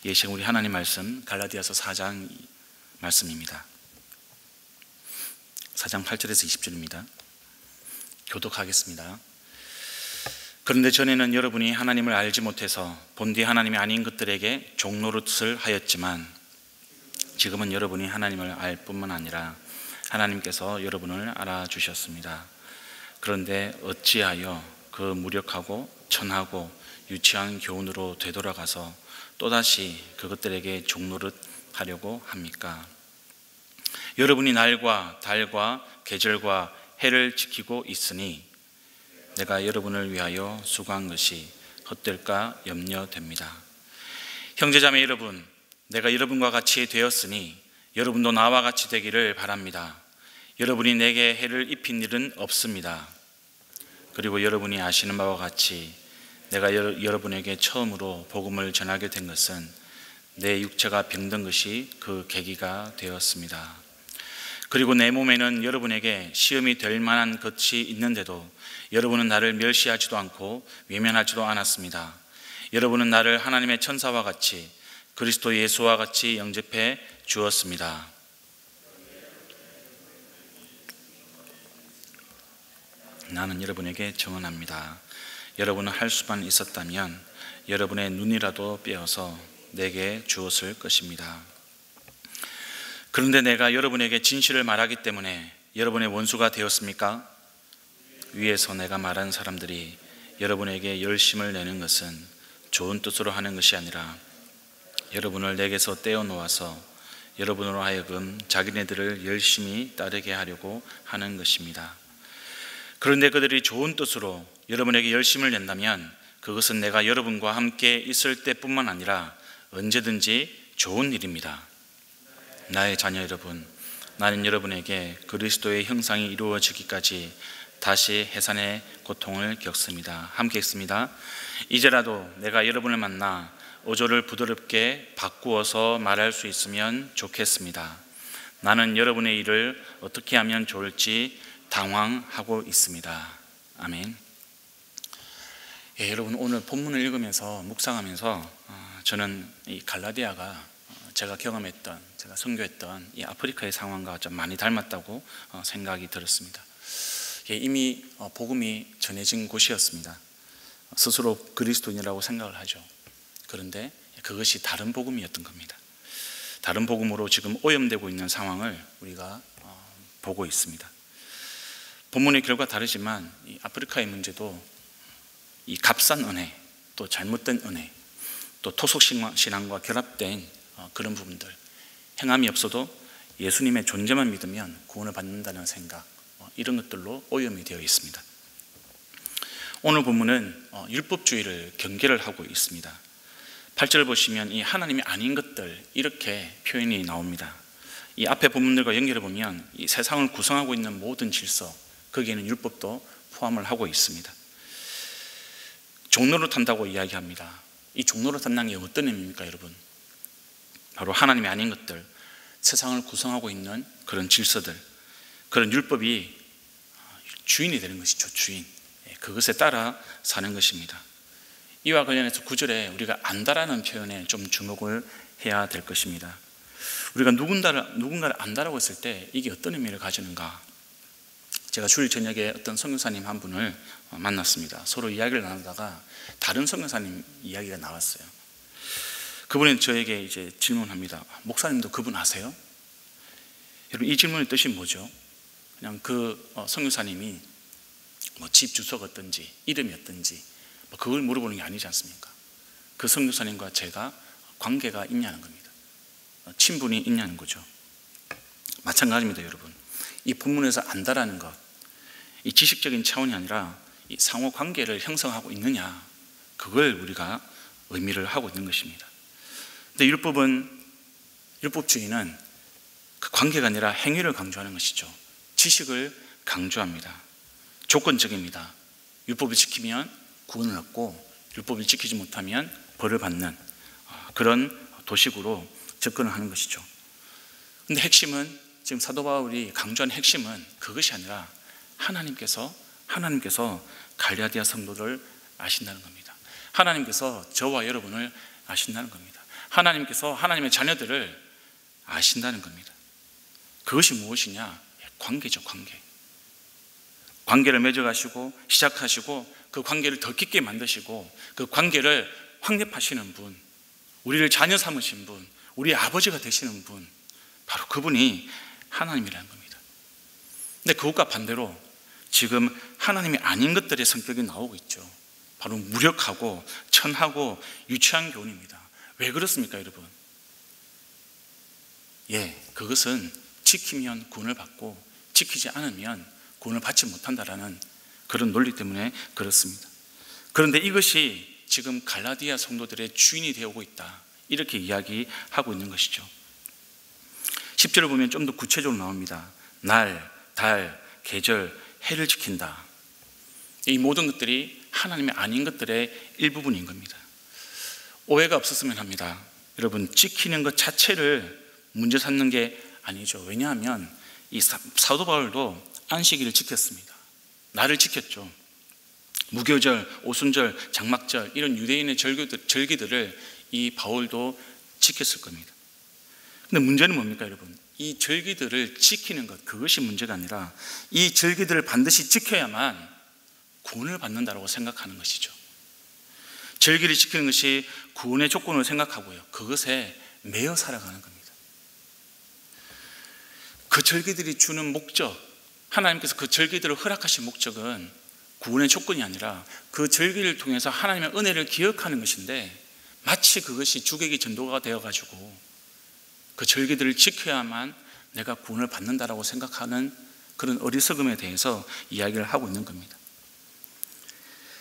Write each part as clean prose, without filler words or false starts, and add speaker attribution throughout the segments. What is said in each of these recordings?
Speaker 1: 이 시간 우리 하나님 말씀 갈라디아서 4장 말씀입니다. 4장 8절에서 20절입니다. 교독하겠습니다. 그런데 전에는 여러분이 하나님을 알지 못해서 본디 하나님이 아닌 것들에게 종노릇을 하였지만 지금은 여러분이 하나님을 알 뿐만 아니라 하나님께서 여러분을 알아주셨습니다. 그런데 어찌하여 그 무력하고 천하고 유치한 교훈으로 되돌아가서 또다시 그것들에게 종노릇하려고 합니까? 여러분이 날과 달과 계절과 해를 지키고 있으니 내가 여러분을 위하여 수고한 것이 헛될까 염려됩니다. 형제자매 여러분, 내가 여러분과 같이 되었으니 여러분도 나와 같이 되기를 바랍니다. 여러분이 내게 해를 입힌 일은 없습니다. 그리고 여러분이 아시는 바와 같이 내가 여러분에게 처음으로 복음을 전하게 된 것은 내 육체가 병든 것이 그 계기가 되었습니다. 그리고 내 몸에는 여러분에게 시험이 될 만한 것이 있는데도 여러분은 나를 멸시하지도 않고 외면하지도 않았습니다. 여러분은 나를 하나님의 천사와 같이 그리스도 예수와 같이 영접해 주었습니다. 나는 여러분에게 증언합니다. 여러분은 할 수만 있었다면 여러분의 눈이라도 빼어서 내게 주었을 것입니다. 그런데 내가 여러분에게 진실을 말하기 때문에 여러분의 원수가 되었습니까? 위에서 내가 말한 사람들이 여러분에게 열심을 내는 것은 좋은 뜻으로 하는 것이 아니라 여러분을 내게서 떼어놓아서 여러분으로 하여금 자기네들을 열심히 따르게 하려고 하는 것입니다. 그런데 그들이 좋은 뜻으로 여러분에게 열심을 낸다면 그것은 내가 여러분과 함께 있을 때뿐만 아니라 언제든지 좋은 일입니다. 나의 자녀 여러분, 나는 여러분에게 그리스도의 형상이 이루어지기까지 다시 해산의 고통을 겪습니다. 함께 읽습니다. 이제라도 내가 여러분을 만나 어조를 부드럽게 바꾸어서 말할 수 있으면 좋겠습니다. 나는 여러분의 일을 어떻게 하면 좋을지 당황하고 있습니다. 아멘. 여러분, 오늘 본문을 읽으면서 묵상하면서 저는 이 갈라디아가 제가 경험했던, 제가 선교했던 이 아프리카의 상황과 좀 많이 닮았다고 생각이 들었습니다. 이미 복음이 전해진 곳이었습니다. 스스로 그리스도인이라고 생각을 하죠. 그런데 그것이 다른 복음이었던 겁니다. 다른 복음으로 지금 오염되고 있는 상황을 우리가 보고 있습니다. 본문의 결과 다르지만 이 아프리카의 문제도 이 값싼 은혜, 또 잘못된 은혜, 또 토속신앙과 결합된 그런 부분들, 행함이 없어도 예수님의 존재만 믿으면 구원을 받는다는 생각, 이런 것들로 오염이 되어 있습니다. 오늘 본문은 율법주의를 경계를 하고 있습니다. 8절 보시면 이 하나님이 아닌 것들, 이렇게 표현이 나옵니다. 이 앞에 본문들과 연결해 보면 이 세상을 구성하고 있는 모든 질서, 거기에는 율법도 포함을 하고 있습니다. 종노릇한다고 이야기합니다. 이 종노릇한다는 게 어떤 의미입니까, 여러분? 바로 하나님이 아닌 것들, 세상을 구성하고 있는 그런 질서들, 그런 율법이 주인이 되는 것이죠. 주인. 그것에 따라 사는 것입니다. 이와 관련해서 9절에 우리가 안다라는 표현에 좀 주목을 해야 될 것입니다. 우리가 누군가를 안다라고 했을 때 이게 어떤 의미를 가지는가? 제가 주일 저녁에 어떤 선교사님 한 분을 만났습니다. 서로 이야기를 나누다가 다른 선교사님 이야기가 나왔어요. 그분은 저에게 이제 질문합니다. 목사님도 그분 아세요? 여러분, 이 질문의 뜻이 뭐죠? 그냥 그 선교사님이 집 주소가 어떤지, 이름이 어떤지 그걸 물어보는 게 아니지 않습니까? 그 선교사님과 제가 관계가 있냐는 겁니다. 친분이 있냐는 거죠. 마찬가지입니다, 여러분. 이 본문에서 안다라는 것, 이 지식적인 차원이 아니라 이 상호 관계를 형성하고 있느냐, 그걸 우리가 의미를 하고 있는 것입니다. 근데 율법주의는 그 관계가 아니라 행위를 강조하는 것이죠. 지식을 강조합니다. 조건적입니다. 율법을 지키면 구원을 얻고 율법을 지키지 못하면 벌을 받는 그런 도식으로 접근을 하는 것이죠. 그런데 핵심은, 지금 사도 바울이 강조한 핵심은 그것이 아니라 하나님께서 갈라디아 성도를 아신다는 겁니다. 하나님께서 저와 여러분을 아신다는 겁니다. 하나님께서 하나님의 자녀들을 아신다는 겁니다. 그것이 무엇이냐? 관계죠, 관계. 관계를 맺어가시고 시작하시고 그 관계를 더 깊게 만드시고 그 관계를 확립하시는 분, 우리를 자녀 삼으신 분, 우리의 아버지가 되시는 분, 바로 그분이 하나님이라는 겁니다. 근데 그것과 반대로 지금 하나님이 아닌 것들의 성격이 나오고 있죠. 바로 무력하고 천하고 유치한 교훈입니다. 왜 그렇습니까, 여러분? 그것은 지키면 구원을 받고 지키지 않으면 구원을 받지 못한다라는 그런 논리 때문에 그렇습니다. 그런데 이것이 지금 갈라디아 성도들의 주인이 되어오고 있다, 이렇게 이야기하고 있는 것이죠. 10절을 보면 좀 더 구체적으로 나옵니다. 날, 달, 계절, 해를 지킨다. 이 모든 것들이 하나님이 아닌 것들의 일부분인 겁니다. 오해가 없었으면 합니다. 여러분, 지키는 것 자체를 문제 삼는 게 아니죠. 왜냐하면 이 사도 바울도 안식일을 지켰습니다. 날을 지켰죠. 무교절, 오순절, 장막절, 이런 유대인의 절기들을 이 바울도 지켰을 겁니다. 근데 문제는 뭡니까, 여러분? 이 절기들을 지키는 것, 그것이 문제가 아니라 이 절기들을 반드시 지켜야만 구원을 받는다고 생각하는 것이죠. 절기를 지키는 것이 구원의 조건을 생각하고요, 그것에 매여 살아가는 겁니다. 그 절기들이 주는 목적, 하나님께서 그 절기들을 허락하신 목적은 구원의 조건이 아니라 그 절기를 통해서 하나님의 은혜를 기억하는 것인데, 마치 그것이 주객이 전도가 되어가지고 그 절기들을 지켜야만 내가 구원을 받는다라고 생각하는 그런 어리석음에 대해서 이야기를 하고 있는 겁니다.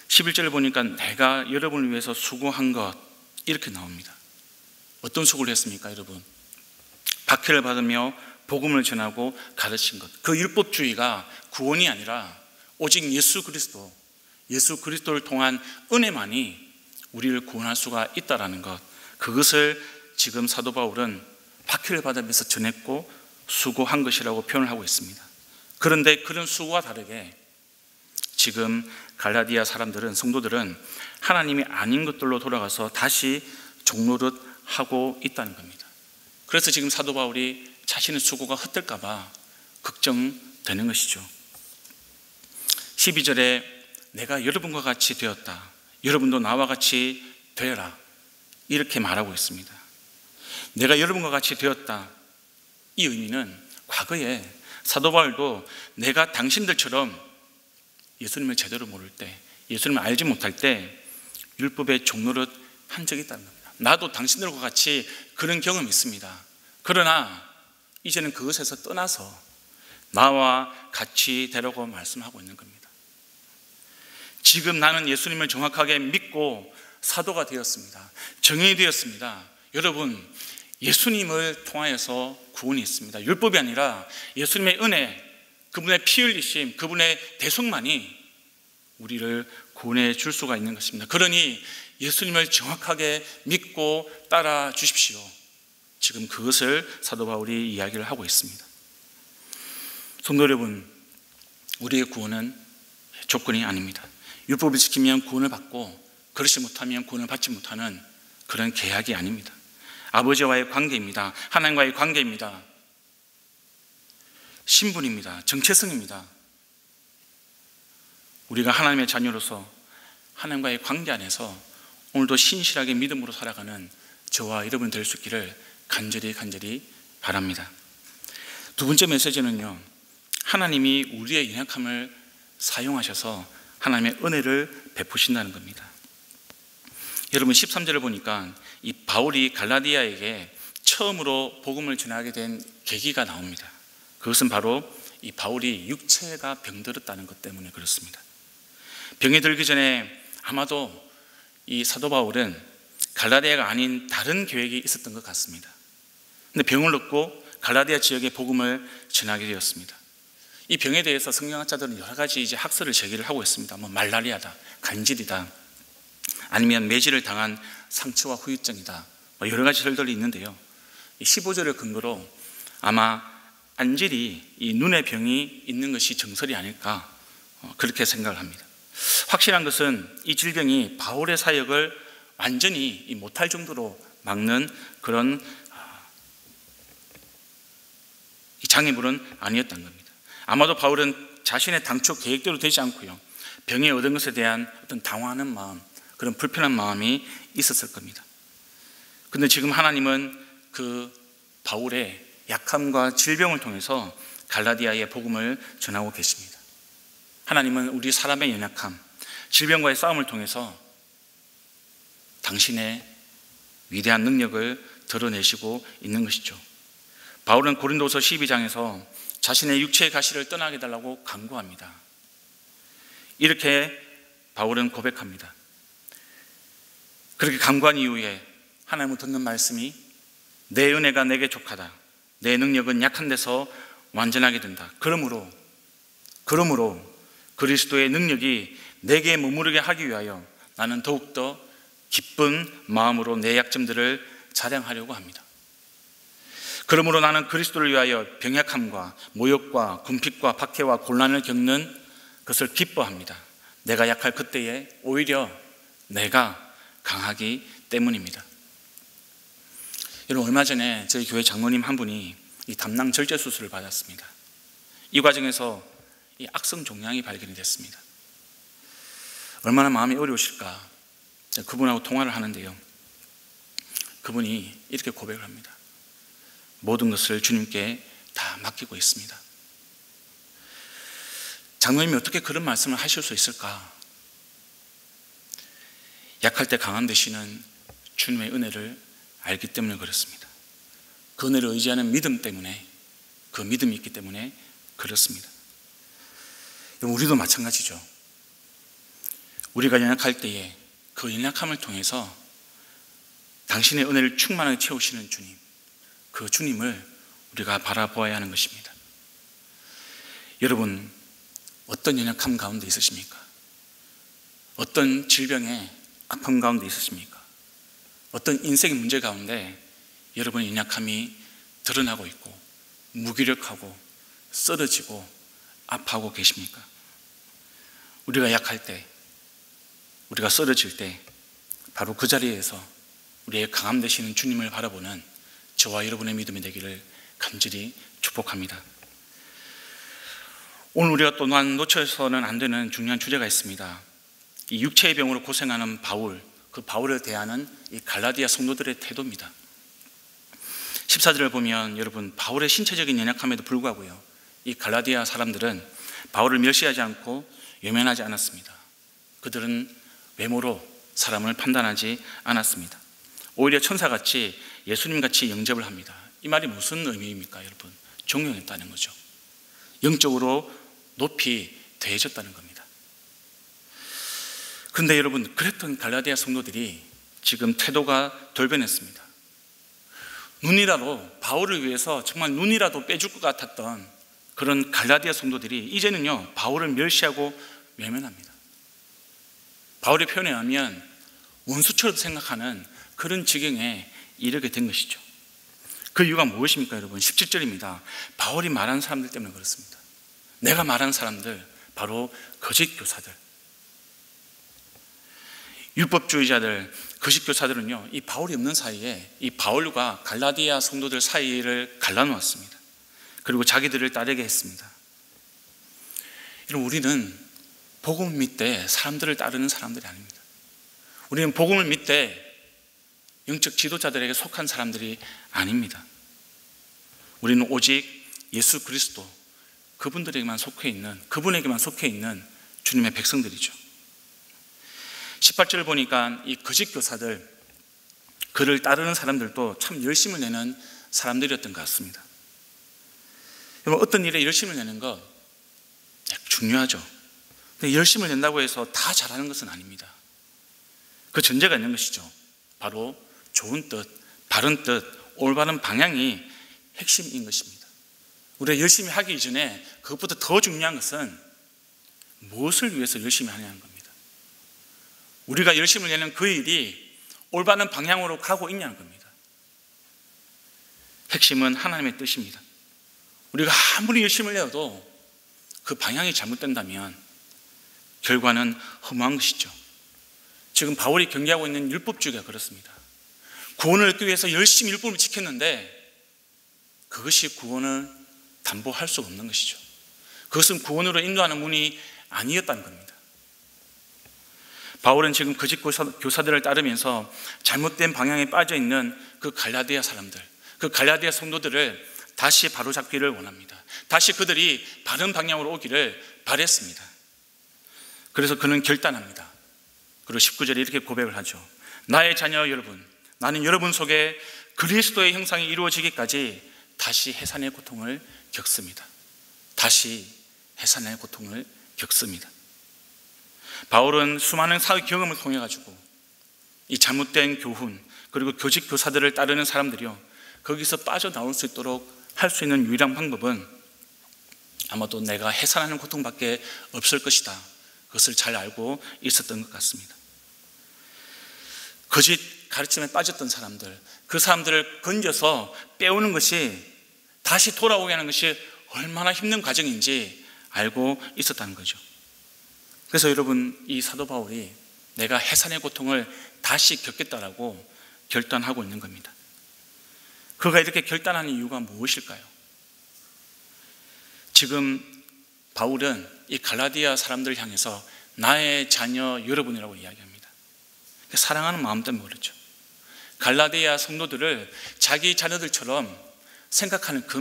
Speaker 1: 11절을 보니까 내가 여러분을 위해서 수고한 것, 이렇게 나옵니다. 어떤 수고를 했습니까, 여러분? 박해를 받으며 복음을 전하고 가르친 것. 그 율법주의가 구원이 아니라 오직 예수 그리스도를 통한 은혜만이 우리를 구원할 수가 있다라는 것, 그것을 지금 사도 바울은 박해를 받으면서 전했고 수고한 것이라고 표현을 하고 있습니다. 그런데 그런 수고와 다르게 지금 갈라디아 사람들은, 성도들은 하나님이 아닌 것들로 돌아가서 다시 종노릇 하고 있다는 겁니다. 그래서 지금 사도 바울이 자신의 수고가 헛될까 봐 걱정되는 것이죠. 12절에 내가 여러분과 같이 되었다, 여러분도 나와 같이 되어라, 이렇게 말하고 있습니다. 내가 여러분과 같이 되었다, 이 의미는 과거에 사도 바울도 내가 당신들처럼 예수님을 제대로 모를 때, 예수님을 알지 못할 때 율법의 종노릇 한 적이 있다는 겁니다. 나도 당신들과 같이 그런 경험이 있습니다. 그러나 이제는 그것에서 떠나서 나와 같이 되라고 말씀하고 있는 겁니다. 지금 나는 예수님을 정확하게 믿고 사도가 되었습니다. 정인이 되었습니다. 여러분, 예수님을 통하여서 구원이 있습니다. 율법이 아니라 예수님의 은혜, 그분의 피 흘리심, 그분의 대속만이 우리를 구원해 줄 수가 있는 것입니다. 그러니 예수님을 정확하게 믿고 따라 주십시오. 지금 그것을 사도 바울이 이야기를 하고 있습니다. 성도 여러분, 우리의 구원은 조건이 아닙니다. 율법을 지키면 구원을 받고 그렇지 못하면 구원을 받지 못하는 그런 계약이 아닙니다. 아버지와의 관계입니다. 하나님과의 관계입니다. 신분입니다. 정체성입니다. 우리가 하나님의 자녀로서 하나님과의 관계 안에서 오늘도 신실하게 믿음으로 살아가는 저와 여러분 될 수 있기를 간절히 바랍니다. 두 번째 메시지는요, 하나님이 우리의 연약함을 사용하셔서 하나님의 은혜를 베푸신다는 겁니다. 여러분, 13절을 보니까 이 바울이 갈라디아에게 처음으로 복음을 전하게 된 계기가 나옵니다. 그것은 바로 이 바울이 육체가 병들었다는 것 때문에 그렇습니다. 병이 들기 전에 아마도 이 사도 바울은 갈라디아가 아닌 다른 계획이 있었던 것 같습니다. 근데 병을 얻고 갈라디아 지역에 복음을 전하게 되었습니다. 이 병에 대해서 성경학자들은 여러 가지 이제 학설을 제기를 하고 있습니다. 말라리아다, 간질이다, 아니면 매질을 당한 상처와 후유증이다, 여러 가지 설들이 있는데요. 이 15절을 근거로 아마 안질이 이 눈의 병이 있는 것이 정설이 아닐까, 그렇게 생각을 합니다. 확실한 것은 이 질병이 바울의 사역을 완전히 못할 정도로 막는 그런 장애물은 아니었던 겁니다. 아마도 바울은 자신의 당초 계획대로 되지 않고요, 병에 얻은 것에 대한 어떤 당황하는 마음, 그런 불편한 마음이 있었을 겁니다. 그런데 지금 하나님은 그 바울의 약함과 질병을 통해서 갈라디아의 복음을 전하고 계십니다. 하나님은 우리 사람의 연약함, 질병과의 싸움을 통해서 당신의 위대한 능력을 드러내시고 있는 것이죠. 바울은 고린도서 12장에서 자신의 육체의 가시를 떠나게 해달라고 간구합니다. 이렇게 바울은 고백합니다. 그렇게 간구한 이후에 하나님은 듣는 말씀이 내 은혜가 내게 족하다. 내 능력은 약한 데서 완전하게 된다. 그러므로 그리스도의 능력이 내게 머무르게 하기 위하여 나는 더욱더 기쁜 마음으로 내 약점들을 자랑하려고 합니다. 그러므로 나는 그리스도를 위하여 병약함과 모욕과 궁핍과 박해와 곤란을 겪는 것을 기뻐합니다. 내가 약할 그때에 오히려 내가 강하기 때문입니다. 여러분, 얼마 전에 저희 교회 장로님 한 분이 이 담낭 절제 수술을 받았습니다. 이 과정에서 이 악성 종양이 발견이 됐습니다. 얼마나 마음이 어려우실까. 그분하고 통화를 하는데요, 그분이 이렇게 고백을 합니다. 모든 것을 주님께 다 맡기고 있습니다. 장로님이 어떻게 그런 말씀을 하실 수 있을까? 약할 때 강한 되시는 주님의 은혜를 알기 때문에 그렇습니다. 그 은혜를 의지하는 믿음 때문에, 그 믿음이 있기 때문에 그렇습니다. 우리도 마찬가지죠. 우리가 연약할 때에 그 연약함을 통해서 당신의 은혜를 충만하게 채우시는 주님, 그 주님을 우리가 바라보아야 하는 것입니다. 여러분, 어떤 연약함 가운데 있으십니까? 어떤 질병의 아픔 가운데 있으십니까? 어떤 인생의 문제 가운데 여러분의 연약함이 드러나고 있고 무기력하고 쓰러지고 아파하고 계십니까? 우리가 약할 때, 우리가 쓰러질 때 바로 그 자리에서 우리의 강함 되시는 주님을 바라보는 저와 여러분의 믿음이 되기를 간절히 축복합니다. 오늘 우리가 또한 놓쳐서는 안 되는 중요한 주제가 있습니다. 이 육체의 병으로 고생하는 바울, 그 바울을 대하는 이 갈라디아 성도들의 태도입니다. 14절을 보면 여러분, 바울의 신체적인 연약함에도 불구하고요, 이 갈라디아 사람들은 바울을 멸시하지 않고 외면하지 않았습니다. 그들은 외모로 사람을 판단하지 않았습니다. 오히려 천사같이 예수님같이 영접을 합니다. 이 말이 무슨 의미입니까, 여러분? 존경했다는 거죠. 영적으로 높이 대해졌다는 겁니다. 그런데 여러분, 그랬던 갈라디아 성도들이 지금 태도가 돌변했습니다. 눈이라도, 바울을 위해서 정말 눈이라도 빼줄 것 같았던 그런 갈라디아 성도들이 이제는요, 바울을 멸시하고 외면합니다. 바울의 표현에 의하면 원수처럼 생각하는 그런 지경에 이르게 된 것이죠. 그 이유가 무엇입니까, 여러분? 17절입니다. 바울이 말한 사람들 때문에 그렇습니다. 내가 말한 사람들, 바로 거짓 교사들, 율법주의자들, 거짓 교사들은요, 이 바울이 없는 사이에 이 바울과 갈라디아 성도들 사이를 갈라놓았습니다. 그리고 자기들을 따르게 했습니다. 여러분, 우리는 복음을 믿되 사람들을 따르는 사람들이 아닙니다. 우리는 복음을 믿되 영적 지도자들에게 속한 사람들이 아닙니다. 우리는 오직 예수 그리스도, 그분들에게만 속해 있는, 그분에게만 속해 있는 주님의 백성들이죠. 18절을 보니까 이 거짓 교사들, 그를 따르는 사람들도 참 열심을 내는 사람들이었던 것 같습니다. 여러분, 어떤 일에 열심을 내는 것 중요하죠. 근데 열심을 낸다고 해서 다 잘하는 것은 아닙니다. 그 전제가 있는 것이죠. 바로 좋은 뜻, 바른 뜻, 올바른 방향이 핵심인 것입니다. 우리가 열심히 하기 이전에 그것보다 더 중요한 것은 무엇을 위해서 열심히 하냐는 겁니다. 우리가 열심을 내는 그 일이 올바른 방향으로 가고 있냐는 겁니다. 핵심은 하나님의 뜻입니다. 우리가 아무리 열심을 내어도 그 방향이 잘못된다면 결과는 허무한 것이죠. 지금 바울이 경계하고 있는 율법주의가 그렇습니다. 구원을 얻기 위해서 열심히 율법을 지켰는데 그것이 구원을 담보할 수 없는 것이죠. 그것은 구원으로 인도하는 문이 아니었다는 겁니다. 바울은 지금 거짓 교사들을 따르면서 잘못된 방향에 빠져 있는 그 갈라디아 사람들, 그 갈라디아 성도들을 다시 바로잡기를 원합니다. 다시 그들이 바른 방향으로 오기를 바랬습니다. 그래서 그는 결단합니다. 그리고 19절에 이렇게 고백을 하죠. 나의 자녀 여러분, 나는 여러분 속에 그리스도의 형상이 이루어지기까지 다시 해산의 고통을 겪습니다. 다시 해산의 고통을 겪습니다. 바울은 수많은 사회 경험을 통해 가지고 이 잘못된 교훈 그리고 교직 교사들을 따르는 사람들이요, 거기서 빠져나올 수 있도록 할 수 있는 유일한 방법은 아마도 내가 해산하는 고통밖에 없을 것이다, 그것을 잘 알고 있었던 것 같습니다. 거짓 가르침에 빠졌던 사람들, 그 사람들을 건져서 빼오는 것이, 다시 돌아오게 하는 것이 얼마나 힘든 과정인지 알고 있었다는 거죠. 그래서 여러분, 이 사도 바울이 내가 해산의 고통을 다시 겪겠다라고 결단하고 있는 겁니다. 그가 이렇게 결단하는 이유가 무엇일까요? 지금 바울은 이 갈라디아 사람들을 향해서 나의 자녀 여러분이라고 이야기합니다. 사랑하는 마음 때문에 그렇죠. 갈라디아 성도들을 자기 자녀들처럼 생각하는 그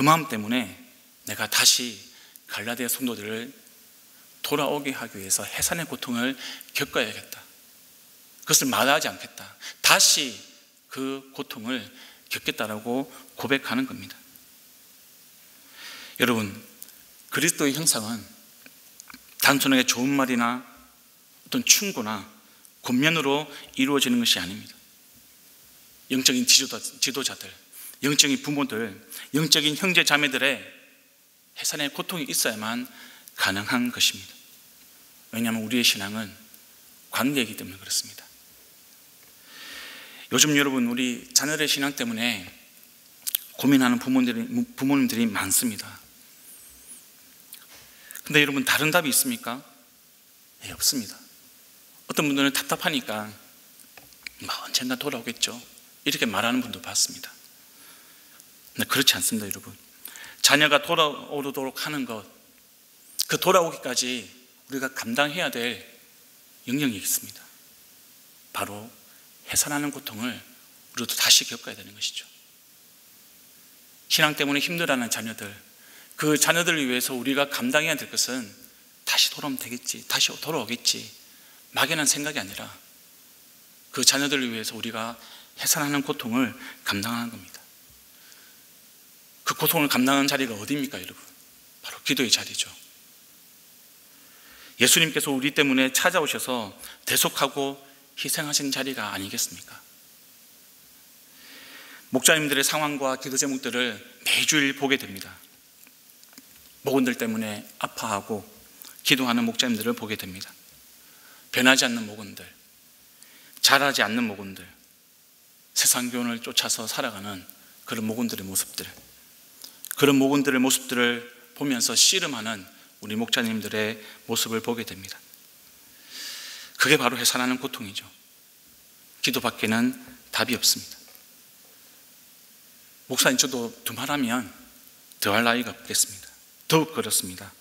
Speaker 1: 마음 때문에 내가 다시 갈라디아 성도들을 돌아오게 하기 위해서 해산의 고통을 겪어야겠다, 그것을 마다하지 않겠다, 다시 그 고통을 겪겠다라고 고백하는 겁니다. 여러분, 그리스도의 형상은 단순하게 좋은 말이나 어떤 충고나 권면으로 이루어지는 것이 아닙니다. 영적인 지도자들, 영적인 부모들, 영적인 형제 자매들의 해산의 고통이 있어야만 가능한 것입니다. 왜냐하면 우리의 신앙은 관계이기 때문에 그렇습니다. 요즘 여러분, 우리 자녀의 신앙 때문에 고민하는 부모님들이 많습니다. 근데 여러분, 다른 답이 있습니까? 네, 없습니다. 어떤 분들은 답답하니까 언젠가 돌아오겠죠, 이렇게 말하는 분도 봤습니다. 근데 그렇지 않습니다. 여러분, 자녀가 돌아오도록 하는 것, 그 돌아오기까지 우리가 감당해야 될 영역이 있습니다. 바로 해산하는 고통을 우리도 다시 겪어야 되는 것이죠. 신앙 때문에 힘들어하는 자녀들, 그 자녀들을 위해서 우리가 감당해야 될 것은 다시 돌아오면 되겠지, 다시 돌아오겠지, 막연한 생각이 아니라 그 자녀들을 위해서 우리가 해산하는 고통을 감당하는 겁니다. 그 고통을 감당하는 자리가 어디입니까, 여러분? 바로 기도의 자리죠. 예수님께서 우리 때문에 찾아오셔서 대속하고 희생하신 자리가 아니겠습니까? 목자님들의 상황과 기도 제목들을 매주일 보게 됩니다. 목원들 때문에 아파하고 기도하는 목자님들을 보게 됩니다. 변하지 않는 목원들, 자라지 않는 목원들, 세상 교훈을 쫓아서 살아가는 그런 목원들의 모습들, 그런 목원들의 모습들을 보면서 씨름하는 우리 목자님들의 모습을 보게 됩니다. 그게 바로 해산하는 고통이죠. 기도밖에는 답이 없습니다. 목사님, 저도 두말하면 더할 나위가 없겠습니다. 더욱 그렇습니다.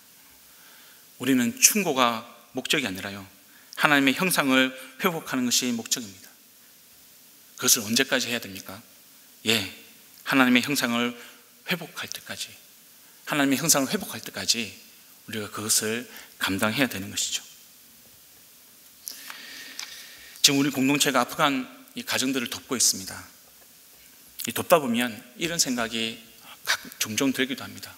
Speaker 1: 우리는 충고가 목적이 아니라요, 하나님의 형상을 회복하는 것이 목적입니다. 그것을 언제까지 해야 됩니까? 하나님의 형상을 회복할 때까지, 하나님의 형상을 회복할 때까지 우리가 그것을 감당해야 되는 것이죠. 지금 우리 공동체가 아프간 이 가정들을 돕고 있습니다. 돕다 보면 이런 생각이 종종 들기도 합니다.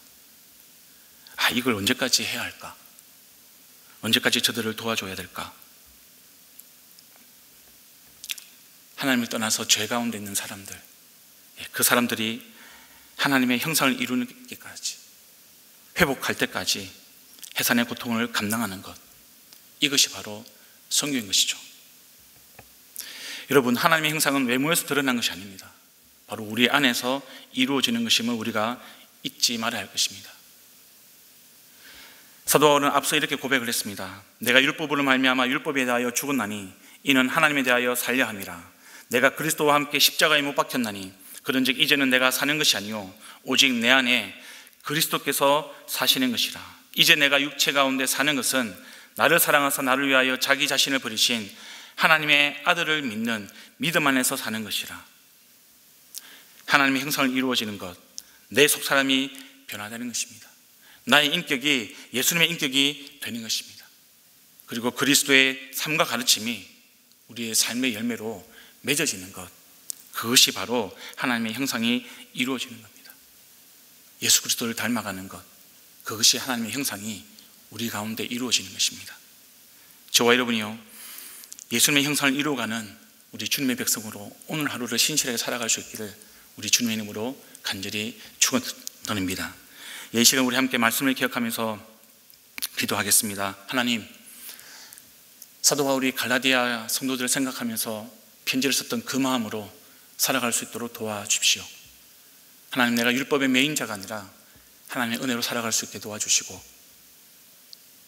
Speaker 1: 이걸 언제까지 해야 할까? 언제까지 저들을 도와줘야 될까? 하나님을 떠나서 죄 가운데 있는 사람들, 그 사람들이 하나님의 형상을 이루는 때까지, 회복할 때까지 해산의 고통을 감당하는 것, 이것이 바로 성경인 것이죠. 여러분, 하나님의 형상은 외모에서 드러난 것이 아닙니다. 바로 우리 안에서 이루어지는 것임을 우리가 잊지 말아야 할 것입니다. 사도 바울은 앞서 이렇게 고백을 했습니다. 내가 율법으로 말미암아 율법에 대하여 죽었나니 이는 하나님에 대하여 살려 함이라. 내가 그리스도와 함께 십자가에 못 박혔나니 그런즉 이제는 내가 사는 것이 아니요 오직 내 안에 그리스도께서 사시는 것이라. 이제 내가 육체 가운데 사는 것은 나를 사랑하사 나를 위하여 자기 자신을 버리신 하나님의 아들을 믿는 믿음 안에서 사는 것이라. 하나님의 형상을 이루어지는 것, 내 속사람이 변화되는 것입니다. 나의 인격이 예수님의 인격이 되는 것입니다. 그리고 그리스도의 삶과 가르침이 우리의 삶의 열매로 맺어지는 것, 그것이 바로 하나님의 형상이 이루어지는 겁니다. 예수 그리스도를 닮아가는 것, 그것이 하나님의 형상이 우리 가운데 이루어지는 것입니다. 저와 여러분이요, 예수님의 형상을 이루어가는 우리 주님의 백성으로 오늘 하루를 신실하게 살아갈 수 있기를 우리 주님의 이름으로 간절히 축원드립니다. 이 시간 우리 함께 말씀을 기억하면서 기도하겠습니다. 하나님, 사도 바울이 갈라디아 성도들을 생각하면서 편지를 썼던 그 마음으로 살아갈 수 있도록 도와주십시오. 하나님, 내가 율법의 매인자가 아니라 하나님의 은혜로 살아갈 수 있게 도와주시고,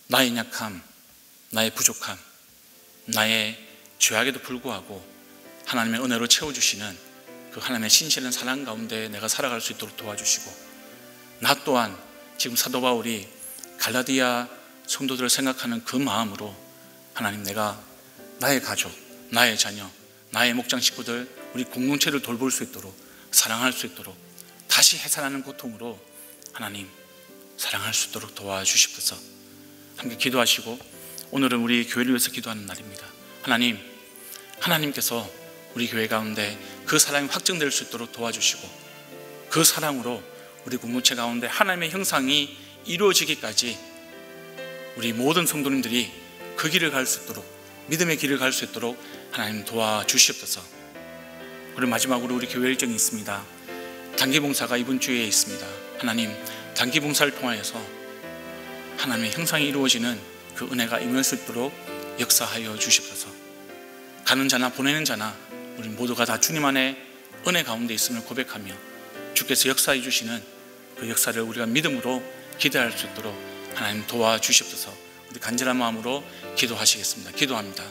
Speaker 1: 나의 약함, 나의 부족함, 나의 죄악에도 불구하고 하나님의 은혜로 채워주시는 그 하나님의 신실한 사랑 가운데 내가 살아갈 수 있도록 도와주시고, 나 또한 지금 사도 바울이 갈라디아 성도들을 생각하는 그 마음으로 하나님, 내가 나의 가족, 나의 자녀, 나의 목장 식구들, 우리 공동체를 돌볼 수 있도록, 사랑할 수 있도록, 다시 해산하는 고통으로 하나님 사랑할 수 있도록 도와주십소서. 함께 기도하시고, 오늘은 우리 교회를 위해서 기도하는 날입니다. 하나님, 하나님께서 우리 교회 가운데 그 사랑이 확증될 수 있도록 도와주시고, 그 사랑으로 우리 공동체 가운데 하나님의 형상이 이루어지기까지 우리 모든 성도님들이 그 길을 갈 수 있도록, 믿음의 길을 갈 수 있도록 하나님 도와주시옵소서. 그리고 마지막으로 우리 교회 일정이 있습니다. 단기봉사가 이번 주에 있습니다. 하나님, 단기봉사를 통하여서 하나님의 형상이 이루어지는 그 은혜가 임할 수 있도록 역사하여 주시옵소서. 가는 자나 보내는 자나 우리 모두가 다 주님 안에 은혜 가운데 있음을 고백하며 주께서 역사해 주시는 그 역사를 우리가 믿음으로 기대할 수 있도록 하나님 도와주시옵소서. 우리 간절한 마음으로 기도하시겠습니다. 기도합니다.